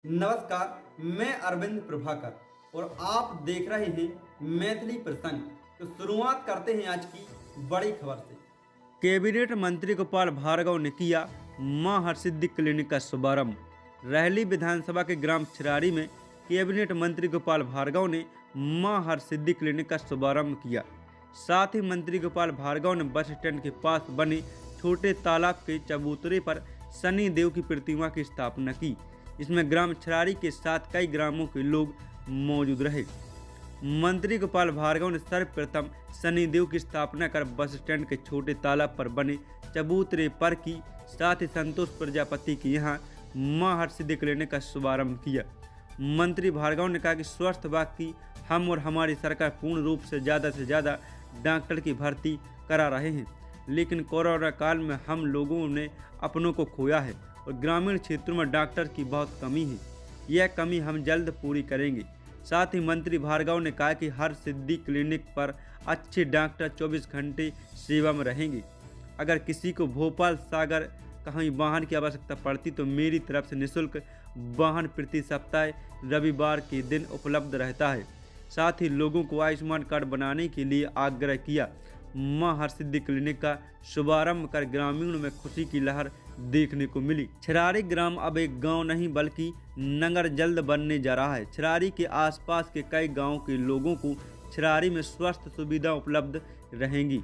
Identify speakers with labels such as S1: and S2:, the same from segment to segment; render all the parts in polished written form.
S1: नमस्कार, मैं अरविंद प्रभाकर और आप देख रहे हैं मैथिली प्रसंग। तो शुरुआत करते हैं आज की बड़ी खबर से। कैबिनेट मंत्री गोपाल भार्गव ने किया मां हरसिद्धि क्लिनिक का शुभारंभ। रहली विधानसभा के ग्राम छिरारी में कैबिनेट मंत्री गोपाल भार्गव ने मां हरसिद्धि क्लिनिक का शुभारंभ किया। साथ ही मंत्री गोपाल भार्गव ने बस स्टैंड के पास बने छोटे तालाब के चबूतरे पर शनि देव की प्रतिमा की स्थापना की। इसमें ग्राम छिरारी के साथ कई ग्रामों के लोग मौजूद रहे। मंत्री गोपाल भार्गव ने सर्वप्रथम शनि देव की स्थापना कर बस स्टैंड के छोटे तालाब पर बने चबूतरे पर की। साथ ही संतोष प्रजापति के यहाँ मां हरसिद्धि क्लिनिक का शुभारंभ किया। मंत्री भार्गव ने कहा कि स्वस्थ विभाग की हम और हमारी सरकार पूर्ण रूप से ज़्यादा डॉक्टर की भर्ती करा रहे हैं, लेकिन कोरोना काल में हम लोगों ने अपनों को खोया है और ग्रामीण क्षेत्रों में डॉक्टर की बहुत कमी है। यह कमी हम जल्द पूरी करेंगे। साथ ही मंत्री भार्गव ने कहा कि हरसिद्धि क्लिनिक पर अच्छे डॉक्टर 24 घंटे सेवा में रहेंगे। अगर किसी को भोपाल सागर कहीं वाहन की आवश्यकता पड़ती तो मेरी तरफ से निःशुल्क वाहन प्रति सप्ताह रविवार के दिन उपलब्ध रहता है। साथ ही लोगों को आयुष्मान कार्ड बनाने के लिए आग्रह किया। मां हरसिद्धि क्लिनिक का शुभारंभ कर ग्रामीणों में खुशी की लहर देखने को मिली। छिरारी ग्राम अब एक गांव नहीं बल्कि नगर जल्द बनने जा रहा है। छिरारी के आसपास के कई गांवों के लोगों को छिरारी में स्वास्थ्य सुविधा उपलब्ध रहेंगी।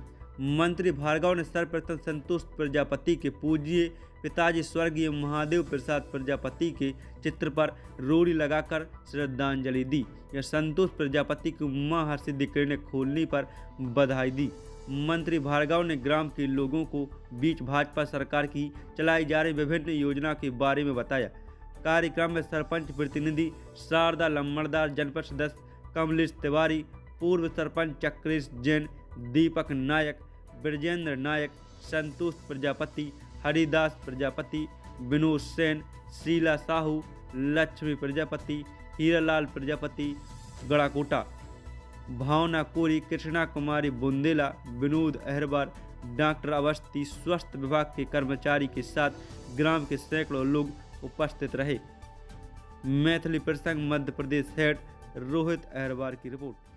S1: मंत्री भार्गव ने सर्वप्रथम संतोष प्रजापति के पूज्य पिताजी स्वर्गीय महादेव प्रसाद प्रजापति के चित्र पर रोड़ी लगाकर श्रद्धांजलि दी। यह संतोष प्रजापति को मां हरसिद्धि क्लिनिक खोलने पर बधाई दी। मंत्री भार्गव ने ग्राम के लोगों को बीच भाजपा सरकार की चलाई जा रही विभिन्न योजना के बारे में बताया। कार्यक्रम में सरपंच प्रतिनिधि शारदा लम्बड़दार, जनपद सदस्य कमलेश तिवारी, पूर्व सरपंच चक्रेश जैन, दीपक नायक, ब्रजेंद्र नायक, संतोष प्रजापति, हरिदास प्रजापति, विनोद सेन, शीला साहू, लक्ष्मी प्रजापति, हीरालाल प्रजापति गड़ाकोटा, भावना कोरी, कृष्णा कुमारी बुंदेला, विनोद अहरबार, डॉक्टर अवस्थी, स्वास्थ्य विभाग के कर्मचारी के साथ ग्राम के सैकड़ों लोग उपस्थित रहे। मैथिली प्रसंग मध्य प्रदेश हेड रोहित अहरबार की रिपोर्ट।